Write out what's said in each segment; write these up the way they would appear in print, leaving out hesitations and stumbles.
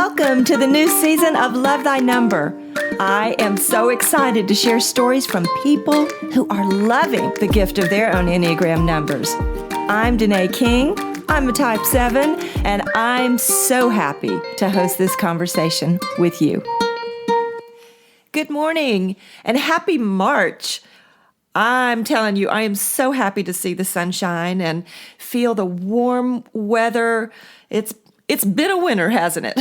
Welcome to the new season of Love Thy Number. I am so excited to share stories from people who are loving the gift of their own Enneagram numbers. I'm Danae King. I'm a type 7, and I'm so happy to host this conversation with you. Good morning and happy March. I'm telling you, I am so happy to see the sunshine and feel the warm weather. It's been a winter, hasn't it?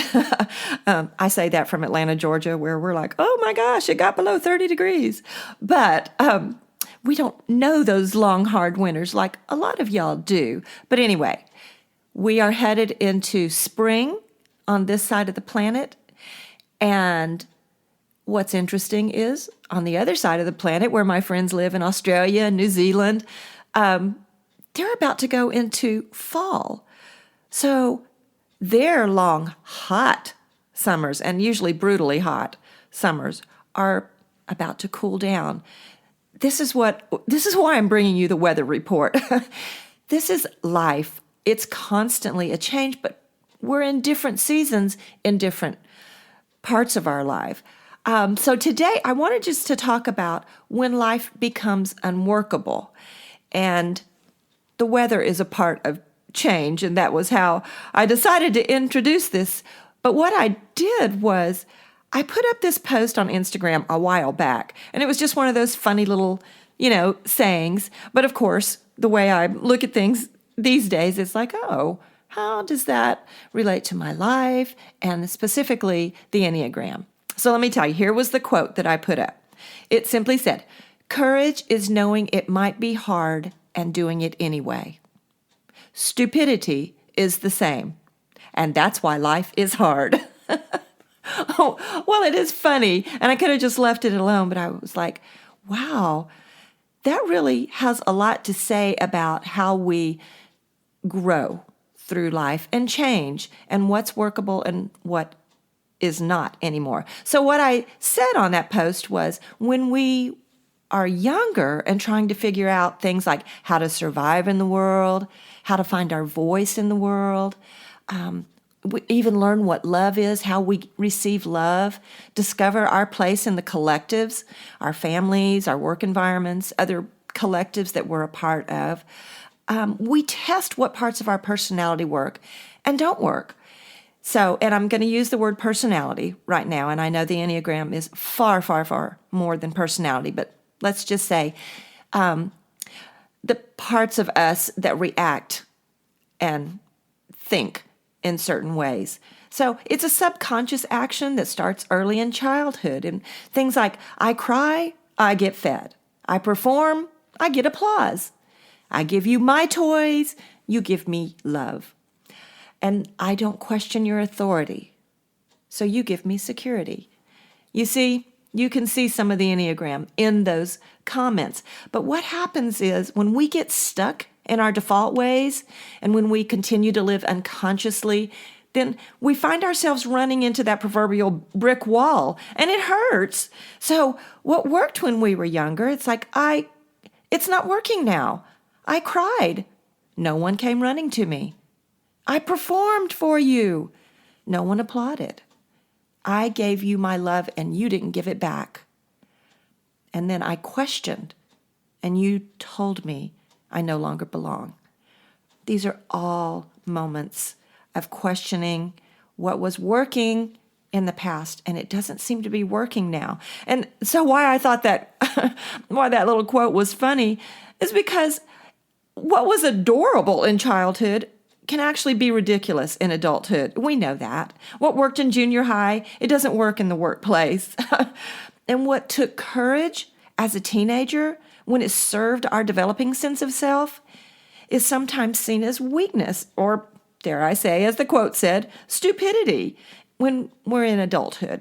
I say that from Atlanta, Georgia, where we're like, oh my gosh, it got below 30 degrees. But we don't know those long, hard winters like a lot of y'all do. But anyway, we are headed into spring on this side of the planet. And what's interesting is on the other side of the planet, where my friends live in Australia and New Zealand, they're about to go into fall. So their long, hot summers, and usually brutally hot summers, are about to cool down. This is why I'm bringing you the weather report. This is life. It's constantly a change, but we're in different seasons in different parts of our life. So today I wanted just to talk about when life becomes unworkable. And the weather is a part of change, and that was how I decided to introduce this. But what I did was I put up this post on Instagram a while back, and it was just one of those funny little, sayings. But of course, the way I look at things these days, it's like, oh, how does that relate to my life and specifically the Enneagram? So let me tell you, here was the quote that I put up. It simply said, "Courage is knowing it might be hard and doing it anyway. Stupidity is the same, and that's why life is hard." Oh, well, it is funny, and I could have just left it alone, but I was like, wow, that really has a lot to say about how we grow through life and change and what's workable and what is not anymore. So what I said on that post was, when we are younger and trying to figure out things like how to survive in the world, how to find our voice in the world, we even learn what love is, how we receive love, discover our place in the collectives, our families, our work environments, other collectives that we're a part of. We test what parts of our personality work and don't work. So, and I'm going to use the word personality right now, and I know the Enneagram is far, far, far more than personality, but let's just say the parts of us that react and think in certain ways. So it's a subconscious action that starts early in childhood. And things like, I cry, I get fed. I perform, I get applause. I give you my toys, you give me love. And I don't question your authority, so you give me security. You see, you can see some of the Enneagram in those comments. But what happens is when we get stuck in our default ways and when we continue to live unconsciously, then we find ourselves running into that proverbial brick wall, and it hurts. So what worked when we were younger, it's like, it's not working now. I cried. No one came running to me. I performed for you. No one applauded. I gave you my love and you didn't give it back. And then I questioned and you told me I no longer belong. These are all moments of questioning what was working in the past, and it doesn't seem to be working now. And so why I thought that, why that little quote was funny is because what was adorable in childhood can actually be ridiculous in adulthood. We know that. What worked in junior high, it doesn't work in the workplace. And what took courage as a teenager, when it served our developing sense of self, is sometimes seen as weakness, or dare I say, as the quote said, stupidity, when we're in adulthood.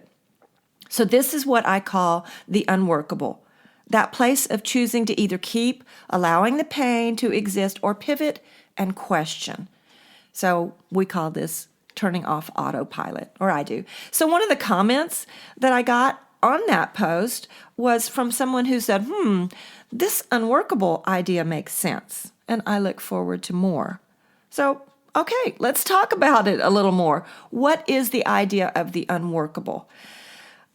So this is what I call the unworkable. That place of choosing to either keep allowing the pain to exist or pivot and question. So we call this turning off autopilot, or I do. So one of the comments that I got on that post was from someone who said, this unworkable idea makes sense, and I look forward to more. So Okay, let's talk about it a little more. What is the idea of the unworkable?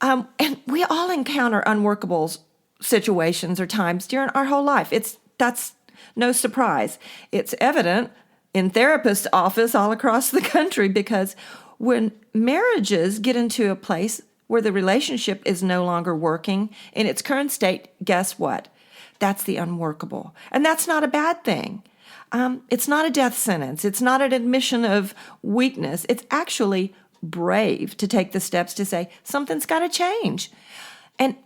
And we all encounter unworkable situations or times during our whole life. That's no surprise. It's evident in therapists' office all across the country, because when marriages get into a place where the relationship is no longer working in its current state, guess what? That's the unworkable. And that's not a bad thing. It's not a death sentence. It's not an admission of weakness. It's actually brave to take the steps to say, something's got to change. And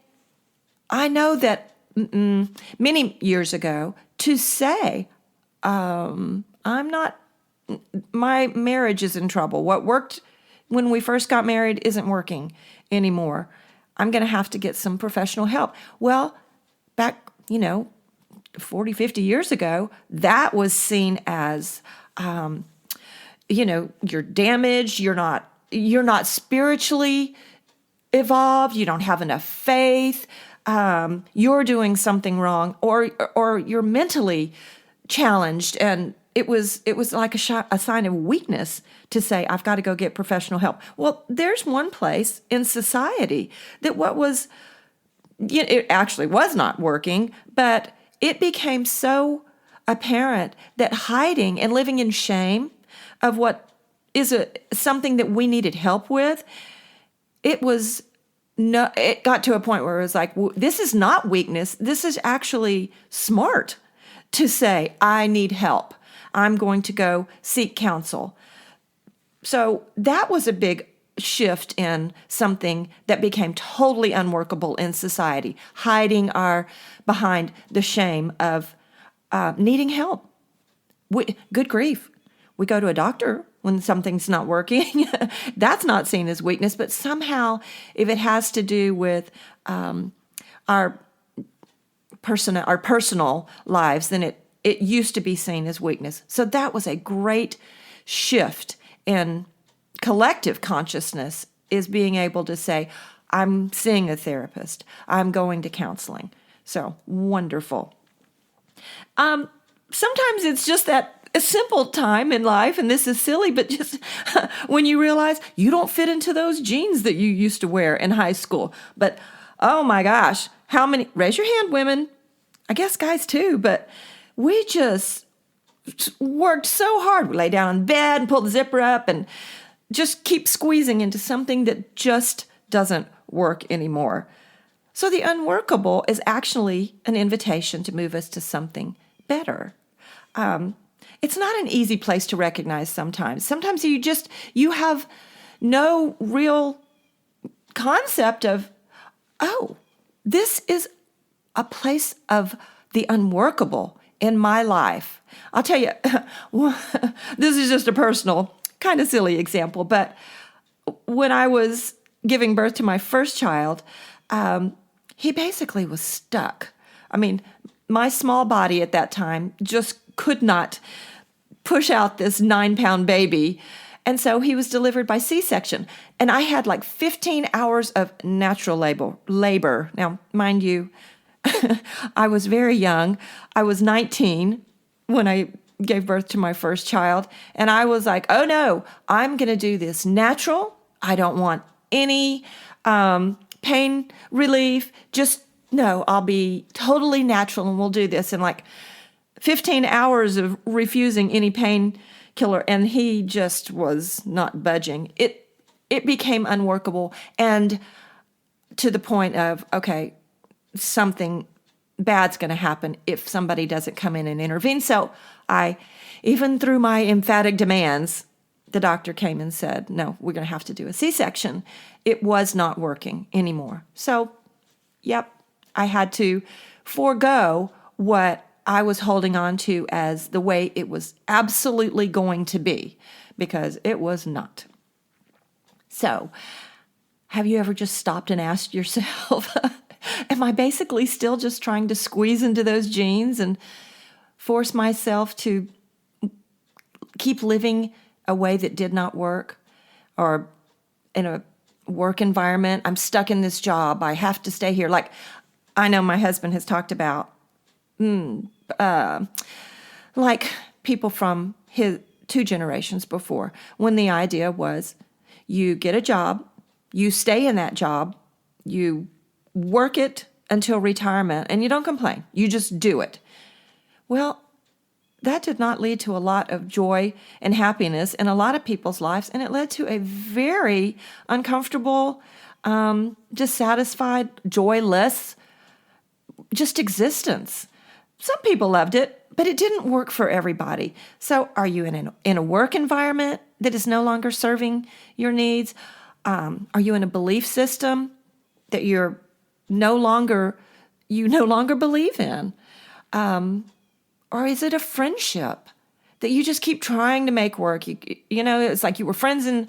I know that many years ago, to say, my marriage is in trouble. What worked when we first got married isn't working anymore. I'm going to have to get some professional help. Well, back, 40, 50 years ago, that was seen as, you're damaged, you're not spiritually evolved, you don't have enough faith, you're doing something wrong, or you're mentally challenged, and it was like a sign of weakness to say, I've got to go get professional help. Well, there's one place in society that it actually was not working, but it became so apparent that hiding and living in shame of what is something that we needed help with, it got to a point where it was like, this is not weakness. This is actually smart to say, I need help. I'm going to go seek counsel. So that was a big shift in something that became totally unworkable in society, hiding behind the shame of needing help. Good grief. We go to a doctor when something's not working. That's not seen as weakness, but somehow if it has to do with our personal lives, then it used to be seen as weakness. So that was a great shift in collective consciousness, is being able to say, I'm seeing a therapist, I'm going to counseling. So wonderful. Sometimes it's just that a simple time in life, and this is silly, but just when you realize you don't fit into those jeans that you used to wear in high school. But oh my gosh, how many, raise your hand, women, I guess guys too, but we just worked so hard. We lay down in bed and pull the zipper up and just keep squeezing into something that just doesn't work anymore. So the unworkable is actually an invitation to move us to something better. It's not an easy place to recognize sometimes. Sometimes you have no real concept of, oh, this is a place of the unworkable in my life. I'll tell you, this is just a personal, kind of silly example, but when I was giving birth to my first child, he basically was stuck. I mean, my small body at that time just could not push out this 9-pound baby. And so he was delivered by C-section. And I had like 15 hours of natural labor. Now, mind you, I was very young. I was 19 when I gave birth to my first child. And I was like, oh no, I'm going to do this natural. I don't want any pain relief. No, I'll be totally natural and we'll do this. And like 15 hours of refusing any painkiller, and he just was not budging. It became unworkable, and to the point of, okay, something bad's going to happen if somebody doesn't come in and intervene. So even through my emphatic demands, the doctor came and said, no, we're going to have to do a C-section. It was not working anymore. So, yep, I had to forego what I was holding on to as the way it was absolutely going to be, because it was not. So, have you ever just stopped and asked yourself, am I basically still just trying to squeeze into those jeans and force myself to keep living a way that did not work? Or in a work environment, I'm stuck in this job, I have to stay here. Like, I know my husband has talked about, like people from 2 generations before, when the idea was you get a job, you stay in that job, you work it until retirement, and you don't complain. You just do it. Well, that did not lead to a lot of joy and happiness in a lot of people's lives, and it led to a very uncomfortable, dissatisfied, joyless, just existence. Some people loved it, but it didn't work for everybody. So are you in a work environment that is no longer serving your needs? Are you in a belief system that you no longer believe in? Or is it a friendship that you just keep trying to make work? It's like you were friends in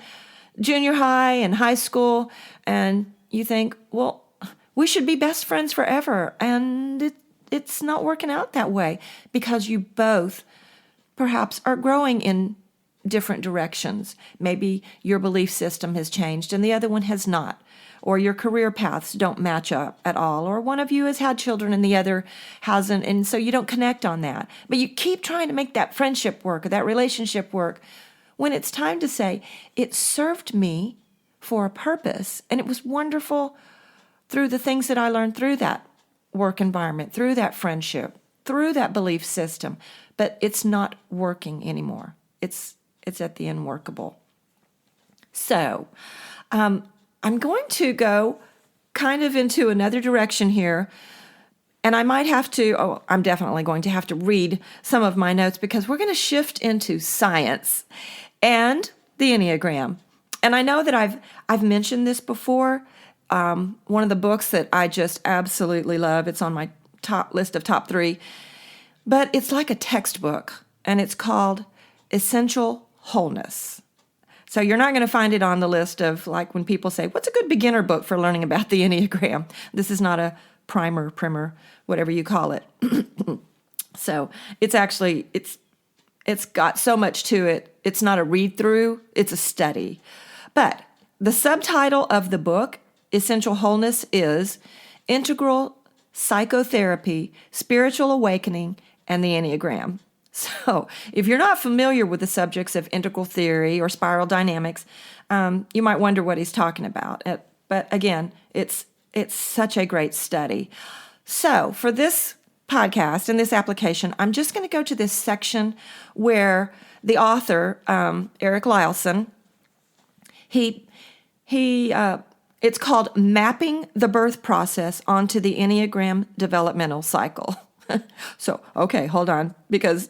junior high and high school, and you think, well, we should be best friends forever. And it's not working out that way because you both perhaps are growing in different directions. Maybe your belief system has changed and the other one has not. Or your career paths don't match up at all, or one of you has had children and the other hasn't, and so you don't connect on that. But you keep trying to make that friendship work or that relationship work when it's time to say, it served me for a purpose, and it was wonderful through the things that I learned through that work environment, through that friendship, through that belief system, but it's not working anymore. It's at the unworkable. So, I'm going to go kind of into another direction here, and I'm definitely going to have to read some of my notes because we're going to shift into science and the Enneagram. And I know that I've mentioned this before. One of the books that I just absolutely love, it's on my top list of top 3, but it's like a textbook, and it's called Essential Wholeness. So you're not going to find it on the list of, like, when people say, what's a good beginner book for learning about the Enneagram? This is not a primer, whatever you call it. So it's actually, it's got so much to it. It's not a read through, it's a study. But the subtitle of the book, Essential Wholeness, is Integral Psychotherapy, Spiritual Awakening, and the Enneagram. So if you're not familiar with the subjects of integral theory or spiral dynamics, you might wonder what he's talking about. But again, it's such a great study. So for this podcast and this application, I'm just going to go to this section where the author, Eric Lyleson, it's called Mapping the Birth Process onto the Enneagram Developmental Cycle. So, okay, hold on, because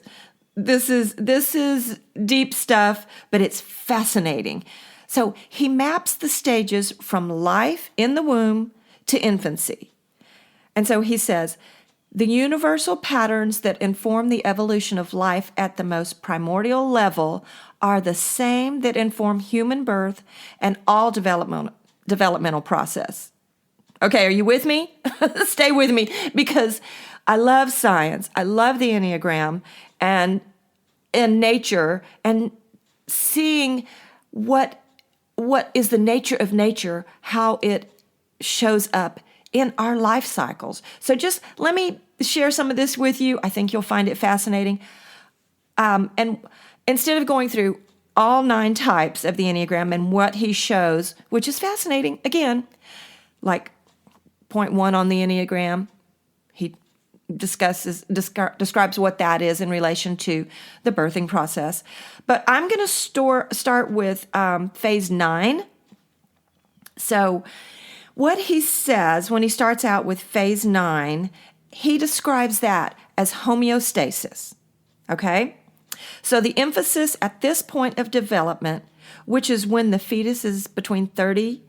this is deep stuff, but it's fascinating. So he maps the stages from life in the womb to infancy. And so he says, the universal patterns that inform the evolution of life at the most primordial level are the same that inform human birth and all developmental process. Okay, are you with me? Stay with me, because I love science. I love the Enneagram and nature, and seeing what is the nature of nature, how it shows up in our life cycles. So just let me share some of this with you. I think you'll find it fascinating. And instead of going through all 9 types of the Enneagram and what he shows, which is fascinating, again, like point 1 on the Enneagram, he describes what that is in relation to the birthing process. But I'm going to start with phase 9. So what he says when he starts out with phase 9, he describes that as homeostasis, okay? So the emphasis at this point of development, which is when the fetus is between 30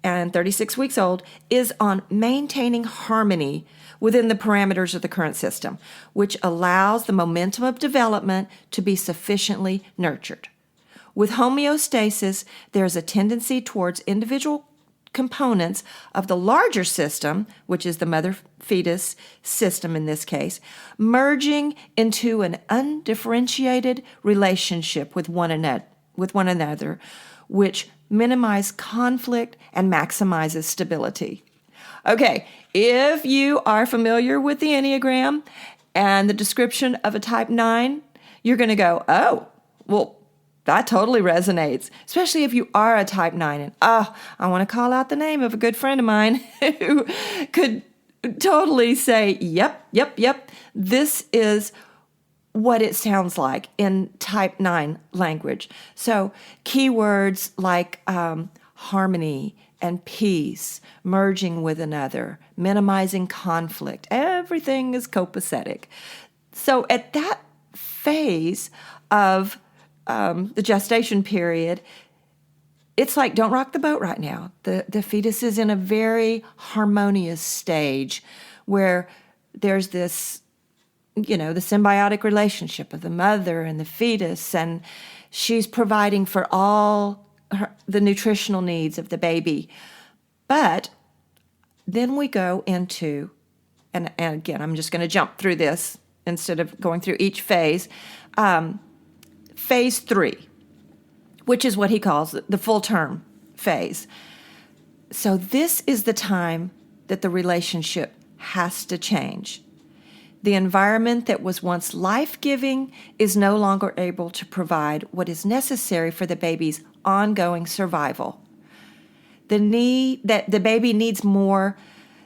and 36 weeks old, is on maintaining harmony within the parameters of the current system, which allows the momentum of development to be sufficiently nurtured. With homeostasis, there's a tendency towards individual components of the larger system, which is the mother-fetus system in this case, merging into an undifferentiated relationship with one another, which minimize conflict and maximizes stability. Okay, if you are familiar with the Enneagram and the description of a type 9, you're going to go, oh, well, that totally resonates, especially if you are a type 9. And I want to call out the name of a good friend of mine who could totally say, yep, this is what it sounds like in type 9 language. So keywords like harmony and peace, merging with another, minimizing conflict, everything is copacetic. So at that phase of the gestation period, it's like, don't rock the boat right now. The fetus is in a very harmonious stage where there's this, the symbiotic relationship of the mother and the fetus, and she's providing for all the nutritional needs of the baby. But then we go into, and again, I'm just going to jump through this instead of going through each phase. Phase 3, which is what he calls the full term phase. So this is the time that the relationship has to change. The environment that was once life-giving is no longer able to provide what is necessary for the baby's ongoing survival. The baby needs more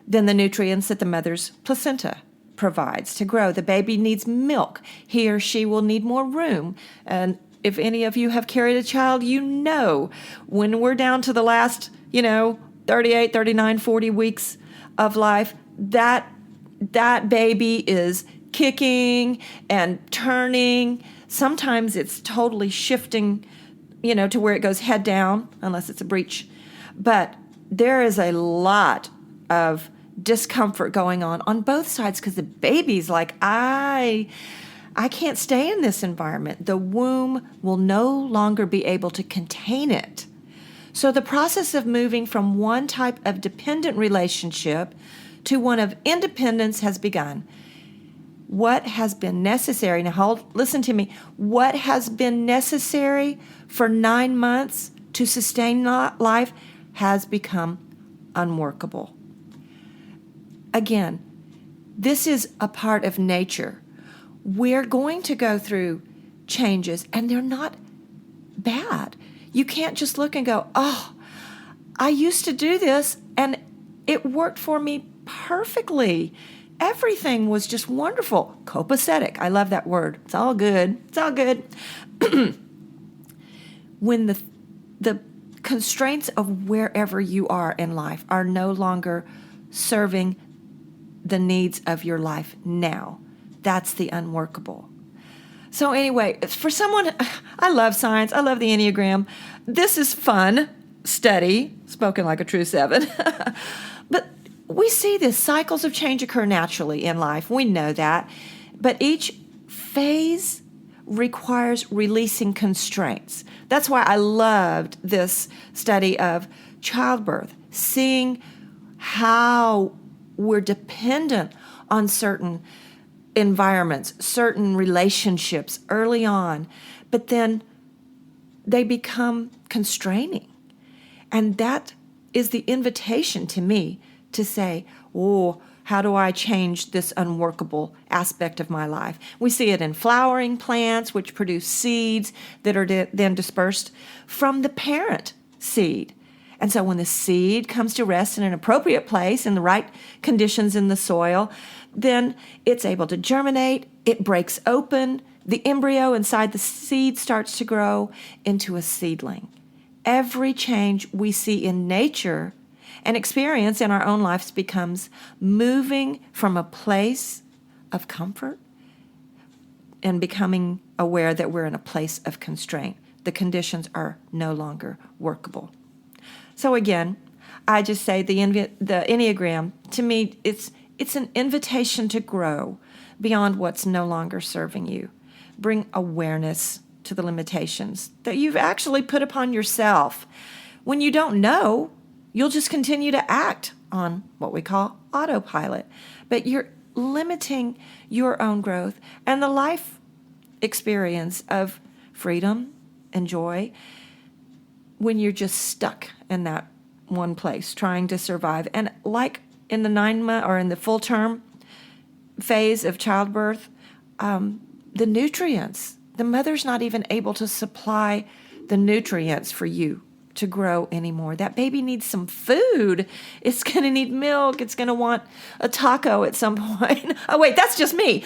than the nutrients that the mother's placenta provides to grow. The baby needs milk. He or she will need more room. And if any of you have carried a child, when we're down to the last, 38, 39, 40 weeks of life, that baby is kicking and turning. Sometimes it's totally shifting, to where it goes head down, unless it's a breech. But there is a lot of discomfort going on both sides, because the baby's like, I can't stay in this environment. The womb will no longer be able to contain it. So the process of moving from one type of dependent relationship to one of independence has begun. What has been necessary, listen to me, what has been necessary for 9 months to sustain life has become unworkable. Again, this is a part of nature. We're going to go through changes, and they're not bad. You can't just look and go, I used to do this, and it worked for me perfectly. Everything was just wonderful. Copacetic. I love that word. It's all good. It's all good. When the constraints of wherever you are in life are no longer serving the needs of your life now, that's the unworkable. So anyway, for someone, I love science. I love the Enneagram. This is fun study, spoken like a true 7. But we see this. Cycles of change occur naturally in life. We know that. But each phase requires releasing constraints. That's why I loved this study of childbirth, seeing how we're dependent on certain environments, certain relationships early on, but then they become constraining. And that is the invitation to me to say, how do I change this unworkable aspect of my life? We see it in flowering plants, which produce seeds that are then dispersed from the parent seed. And so when the seed comes to rest in an appropriate place, in the right conditions in the soil, then it's able to germinate, it breaks open, the embryo inside the seed starts to grow into a seedling. Every change we see in nature and experience in our own lives becomes moving from a place of comfort and becoming aware that we're in a place of constraint. The conditions are no longer workable. So again, I just say the Enneagram, to me, it's an invitation to grow beyond what's no longer serving you. Bring awareness to the limitations that you've actually put upon yourself. When you don't know, you'll just continue to act on what we call autopilot. But you're limiting your own growth and the life experience of freedom and joy when you're just stuck in that one place trying to survive. And like in the 9 month or in the full term phase of childbirth, the nutrients, the mother's not even able to supply the nutrients for you to grow anymore. That baby needs some food. It's going to need milk. It's going to want a taco at some point. Oh, wait, that's just me.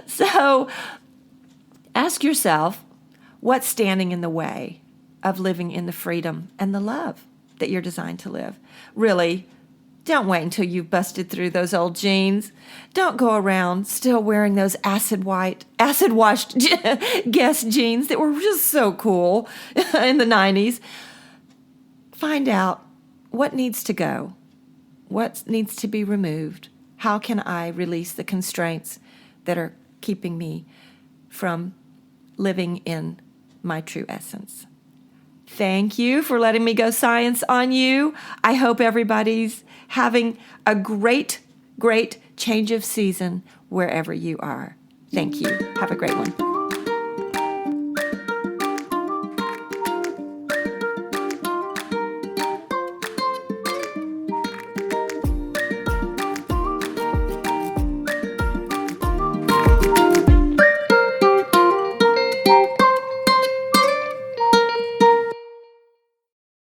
So ask yourself, what's standing in the way of living in the freedom and the love that you're designed to live? Really, don't wait until you've busted through those old jeans. Don't go around still wearing those acid-washed Guess jeans that were just so cool in the 90s. Find out what needs to go, what needs to be removed. How can I release the constraints that are keeping me from living in my true essence? Thank you for letting me go science on you. I hope everybody's having a great, great change of season wherever you are. Thank you. Have a great one.